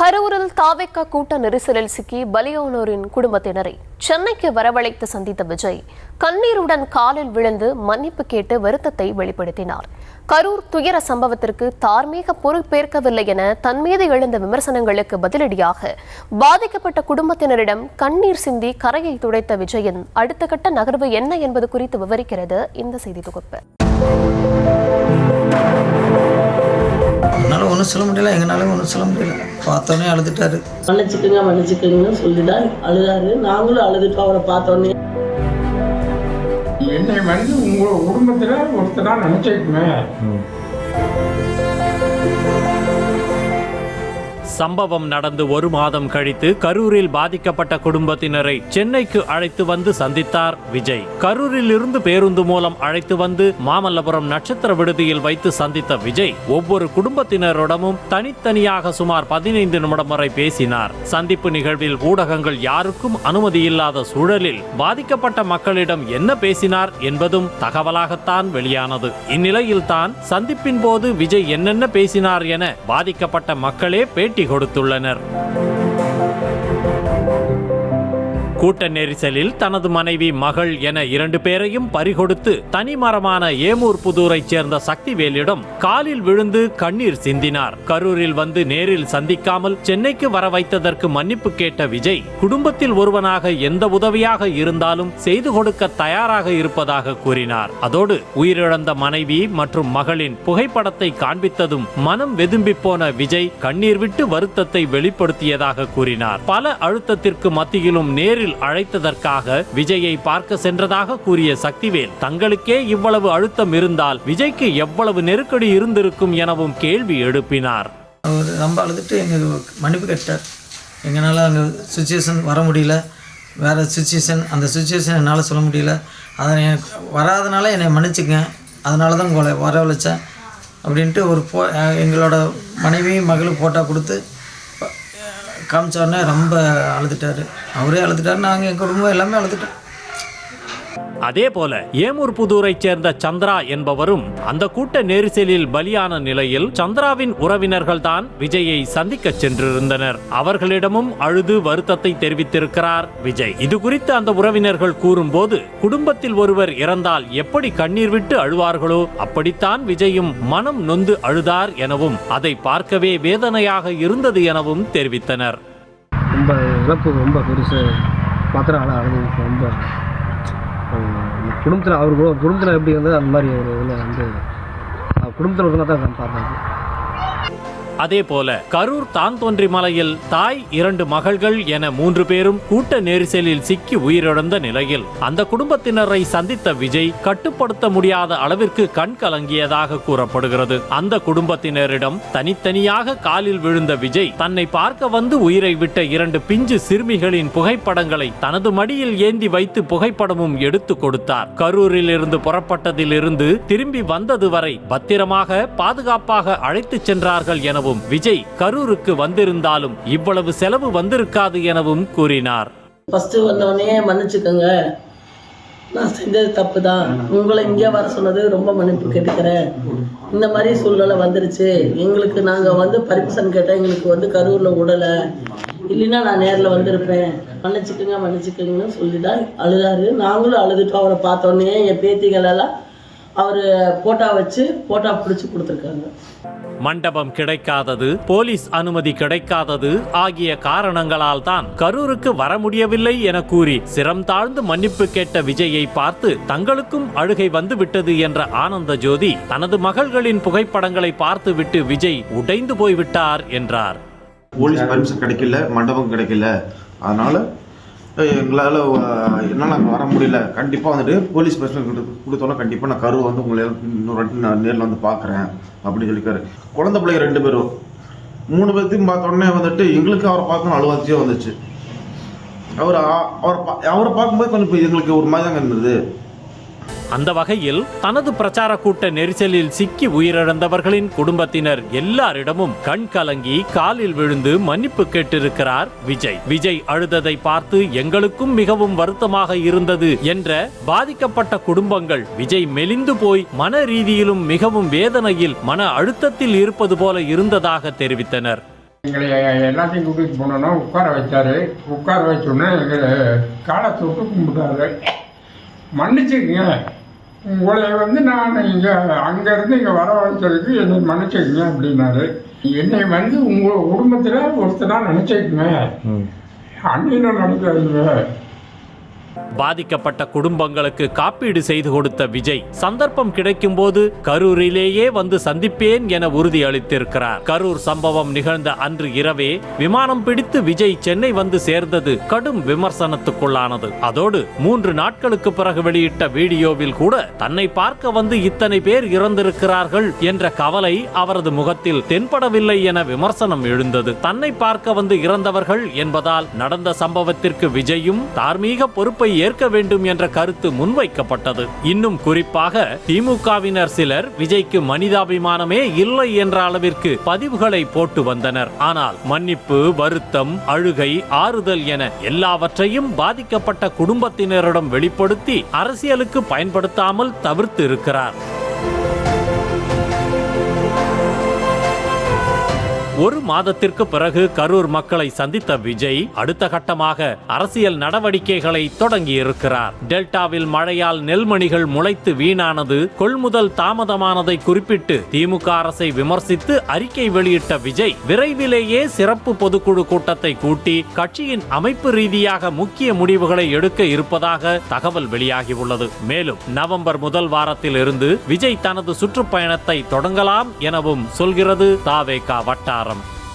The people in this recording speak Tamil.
கரூரில் தாவேக்கா கூட்ட நெரிசலில் சிக்கி பலியானோரின் குடும்பத்தினரை சென்னைக்கு வரவழைத்து சந்தித்த விஜய் கண்ணீருடன் காலில் விழுந்து மன்னிப்பு கேட்டு வருத்தத்தை வெளிப்படுத்தினார். கரூர் துயர சம்பவத்திற்கு தார்மீக பொறுப்பேற்கவில்லை என தன் மீது எழுந்த விமர்சனங்களுக்கு பதிலடியாக பாதிக்கப்பட்ட குடும்பத்தினரிடம் கண்ணீர் சிந்தி கரையை துடைத்த விஜயின் அடுத்த கட்ட நகர்வு என்ன என்பது குறித்து விவரிக்கிறது இந்த செய்தி தொகுப்பு. என்னால் ஒன்றும் சொல்ல முடியல, எங்களாலும் ஒன்றும் சொல்ல முடியல. பார்த்தோன்னே அழுதுட்டாரு. மன்னிச்சுக்குங்கன்னு சொல்லிதான் அழுதாரு. நாங்களும் அழுதுட்டோம் அவரை பார்த்தோன்னே. என்னை வந்து உங்கள் குடும்பத்தில் ஒருத்தரா நினச்சிக்குமே. சம்பவம் நடந்து 1 மாதம் கழித்து கரூரில் பாதிக்கப்பட்ட குடும்பத்தினரை சென்னைக்கு அழைத்து வந்து சந்தித்தார் விஜய். கரூரில் இருந்து பேருந்து மூலம் அழைத்து வந்து மாமல்லபுரம் நட்சத்திர விடுதியில் வைத்து சந்தித்த விஜய் ஒவ்வொரு குடும்பத்தினரிடமும் தனித்தனியாக சுமார் 15 நிமிடம் வரை பேசினார். சந்திப்பு நிகழ்வில் ஊடகங்கள் யாருக்கும் அனுமதி இல்லாத சூழலில் பாதிக்கப்பட்ட மக்களிடம் என்ன பேசினார் என்பதும் தகவலாகத்தான் வெளியானது. இந்நிலையில் தான் சந்திப்பின் போது விஜய் என்னென்ன பேசினார் என பாதிக்கப்பட்ட மக்களே பேட்டி கொடுத்துள்ளனர். கூட்ட நெரிசலில் தனது மனைவி, மகள் என 2 பேரையும் பறிகொடுத்து தனிமரமான ஏமூர் புதூரைச் சேர்ந்த சக்திவேலிடம் காலில் விழுந்து கண்ணீர் சிந்தினார். கரூரில் வந்து நேரில் சந்திக்காமல் சென்னைக்கு வர வைத்ததற்கு மன்னிப்பு கேட்ட விஜய் குடும்பத்தில் ஒருவனாக எந்த உதவியாக இருந்தாலும் செய்து கொடுக்க தயாராக இருப்பதாக கூறினார். அதோடு உயிரிழந்த மனைவி மற்றும் மகளின் புகைப்படத்தை காண்பித்ததும் மனம் வெதும்பி போன விஜய் கண்ணீர் விட்டு வருத்தத்தை வெளிப்படுத்தியதாக கூறினார். பல அழுத்தத்திற்கு மத்தியிலும் நேரில் அழைத்ததற்காக விஜயை பார்க்க சென்றதாக கூறிய சக்திவேல் தங்களுக்கே இவ்வளவு அழுத்தம் இருந்தால் விஜய்க்கு எவ்வளவு நெருக்கடி இருந்திருக்கும் எனவும் கேள்வி எழுப்பினார். அவர் ரொம்ப அழுதுட்டு எங்களுக்கு மன்னிப்பு கேட்டார். எங்களால் அங்கே சுச்சுவேஷன் வர முடியல, வேறு சுச்சுவேஷன், அந்த சுச்சுவேஷன் என்னால் சொல்ல முடியல, அதை வராதனால என்னை மன்னிச்சுங்க, அதனால தான் உங்களை வரவழைச்சேன் அப்படின்ட்டு ஒரு எங்களோட மனைவி மகளும் ஃபோட்டோ கொடுத்து காமிச்சோடனே ரொம்ப அழுதுட்டார். அவரே அழுதுட்டார், நாங்கள் எங்கள் குடும்பம் எல்லாமே அழுதுட்டோம். அதே போல ஏமூர் புதூரைச் சேர்ந்த சந்திரா என்பவரும் அந்த கூட்ட நெரிசலில் பலியான நிலையில் சந்திராவின் உறவினர்கள் தான் விஜயை சந்திக்க சென்றிருந்தனர். அவர்களிடமும் அழுது வருத்தத்தை தெரிவித்திருக்கிறார் விஜய். இது குறித்து அந்த உறவினர்கள் கூறும்போது குடும்பத்தில் ஒருவர் இறந்தால் எப்படி கண்ணீர் விட்டு அழுவார்களோ அப்படித்தான் விஜயும் மனம் நொந்து அழுதார் எனவும் அதை பார்க்கவே வேதனையாக இருந்தது எனவும் தெரிவித்தனர். ரொம்ப இழப்பு, ரொம்ப பெருசு. மாத்திரம் அழுது ரொம்ப குடும்பத்தில் அவர் குடும்பத்தில் எப்படி இருந்தது அந்த மாதிரி ஒரு இதில் வந்து குடும்பத்தில் ஒருத்தங்க தான் பார்த்தாங்க. அதே போல கரூர் தான்தோன்றி மலையில் தாய், 2 மகள்கள் என 3 பேரும் கூட்ட நெரிசலில் சிக்கி உயிரிழந்த நிலையில் அந்த குடும்பத்தினரை சந்தித்த விஜய் கட்டுப்படுத்த முடியாத அளவிற்கு கண் கலங்கியதாக கூறப்படுகிறது. அந்த குடும்பத்தினரிடம் தனித்தனியாக காலில் விழுந்த விஜய் தன்னை பார்க்க வந்து உயிரை விட்ட 2 பிஞ்சு சிறுமிகளின் புகைப்படங்களை தனது மடியில் ஏந்தி வைத்து புகைப்படமும் எடுத்து கொடுத்தார். கரூரில் இருந்து புறப்பட்டதில் இருந்து திரும்பி வந்தது வரை பத்திரமாக பாதுகாப்பாக அழைத்து சென்றார்கள் எனவும் விஜய் கரூருக்கு வந்திருந்தாலும் இவ்வளவு செலவு வந்திருக்காது எனவும் கூறினார். ஃபர்ஸ்ட் வந்தவனே மன்னிச்சுக்கோங்க, நான் செஞ்சது தப்பு தான், உங்களை இங்கே வர சொன்னது ரொம்ப மன்னிப்பு கேட்டுக்கிறேன், இந்த மாதிரி சூழ்நிலை வந்துருச்சு, எங்களுக்கு நாங்கள் வந்து பர்மிஷன் கேட்டால் எங்களுக்கு வந்து கரூரில் விடலை, இல்லைன்னா நான் நேரில் வந்திருப்பேன், மன்னிச்சுக்கோங்கன்னு சொல்லி தான் அழுதாரு. நாங்களும் அழுதுட்டோம். அவரை பார்த்தோன்னே என் பேத்திகளெல்லாம் அவர் போட்டோ வச்சு போட்டோ பிடிச்சி கொடுத்துருக்காங்க. மண்டபம் கிடைக்காதது, போலீஸ் அனுமதி கிடைக்காதது ஆகிய காரணங்களால் தான் கரூருக்கு வர முடியவில்லை என கூறி சிரம் தாழ்ந்து மன்னிப்பு கேட்ட விஜயை பார்த்து தங்களுக்கும் அழுகை வந்து விட்டது என்ற ஆனந்த ஜோதி தனது மகள்களின் புகைப்படங்களை பார்த்து விட்டு விஜய் உடைந்து போய்விட்டார் என்றார். போலீஸ் பர்மிஷன் கிடைக்கல, மண்டபம் கிடைக்கல, அதனால எங்களால் என்னால் அங்கே வர முடியல. கண்டிப்பாக வந்துட்டு போலீஸ் பர்மிஷன் கொடுத்தோன்னா கண்டிப்பாக நான் கரூர் வந்து உங்களை இன்னொரு வாட்டி நான் நேரில் வந்து பார்க்குறேன் அப்படின்னு சொல்லியிருக்காரு. குழந்தை பிள்ளைங்க 2 பேரும் 3 பேர்த்தையும் பார்த்தோடனே வந்துட்டு எங்களுக்கு அவரை பார்க்கணும் அழுவாச்சியே வந்துச்சு. அவரை பார்க்கும்போது கொஞ்சம் எங்களுக்கு ஒரு மாதிரி தாங்க இருந்தது. அந்த வகையில் தனது பிரச்சார கூட்ட நெரிசலில் சிக்கி உயிரிழந்தவர்களின் குடும்பத்தினர் எல்லாரிடமும் கண் கலங்கி காலில் விழுந்து மன்னிப்பு கேட்டிருக்கிறார் விஜய். விஜய் அழுததை பார்த்து எங்களுக்கும் மிகவும் வருத்தமாக இருந்தது என்ற பாதிக்கப்பட்ட குடும்பங்கள் விஜய் மெலிந்து போய் மன ரீதியிலும் மிகவும் வேதனையில், மன அழுத்தத்தில் இருப்பது போல இருந்ததாக தெரிவித்தனர். எங்களை எல்லாத்தையும் கூட்டிகிட்டு போனோன்னா உட்கார வச்சார். உட்கார வச்சோன்னே எங்களை காலை தொட்டு கும்பிட்டாரு. மன்னிச்சுக்குங்க, உங்களை வந்து நான் இங்கே அங்கேருந்து இங்கே வரவழைச்சதுக்கு என்னை மன்னிச்சுக்குங்க அப்படின்னாரு. என்னை வந்து உங்கள் குடும்பத்தில் ஒருத்தராக நினச்சிக்குங்க, அண்ணனும் நினைக்காதீங்க. பாதிக்கப்பட்ட குடும்பங்களுக்கு காப்பீடு செய்து கொடுத்த விஜய் சந்தர்ப்பம் கிடைக்கும் போது கரூரிலேயே வந்து சந்திப்பேன் என உறுதி அளித்திருக்கிறார். கரூர் சம்பவம் நிகழ்ந்த அன்று இரவே விமானம் பிடித்து விஜய் சென்னை வந்து சேர்ந்தது கடும் விமர்சனத்துக்குள்ளானது. அதோடு 3 நாட்களுக்கு பிறகு வெளியிட்ட வீடியோவில் கூட தன்னை பார்க்க வந்து இத்தனை பேர் இறந்திருக்கிறார்கள் என்ற கவலை அவரது முகத்தில் தென்படவில்லை என விமர்சனம் எழுந்தது. தன்னை பார்க்க வந்து இறந்தவர்கள் என்பதால் நடந்த சம்பவத்திற்கு விஜயும் தார்மீக பொறுப்பை ஏற்க வேண்டும் என்ற கருத்து முன்வைக்கப்பட்டது. இன்னும் குறிப்பாக திமுகவினர் சிலர் விஜய்க்கு மனிதாபிமானமே இல்லை என்ற அளவிற்கு பதிவுகளை போட்டு வந்தனர். ஆனால் மன்னிப்பு, வருத்தம், அழுகை, ஆறுதல் என எல்லாவற்றையும் பாதிக்கப்பட்ட குடும்பத்தினரிடம் வெளிப்படுத்தி அரசியலுக்கு பயன்படுத்தாமல் தவிர்த்து இருக்கிறார். ஒரு மாதத்திற்கு பிறகு கரூர் மக்களை சந்தித்த விஜய் அடுத்த கட்டமாக அரசியல் நடவடிக்கைகளை தொடங்கி இருக்கிறார். டெல்டாவில் மழையால் நெல்மணிகள் முளைத்து வீணானது, கொள்முதல் தாமதமானதை குறிப்பிட்டு திமுக அரசை விமர்சித்து அறிக்கை வெளியிட்ட விஜய் விரைவிலேயே சிறப்பு பொதுக்குழு கூட்டத்தை கூட்டி கட்சியின் அமைப்பு ரீதியாக முக்கிய முடிவுகளை எடுக்க இருப்பதாக தகவல் வெளியாகியுள்ளது. மேலும் நவம்பர் முதல் வாரத்தில் இருந்து விஜய் தனது சுற்றுப்பயணத்தை தொடங்கலாம் எனவும் சொல்கிறது தாவேகா வட்டாரம்.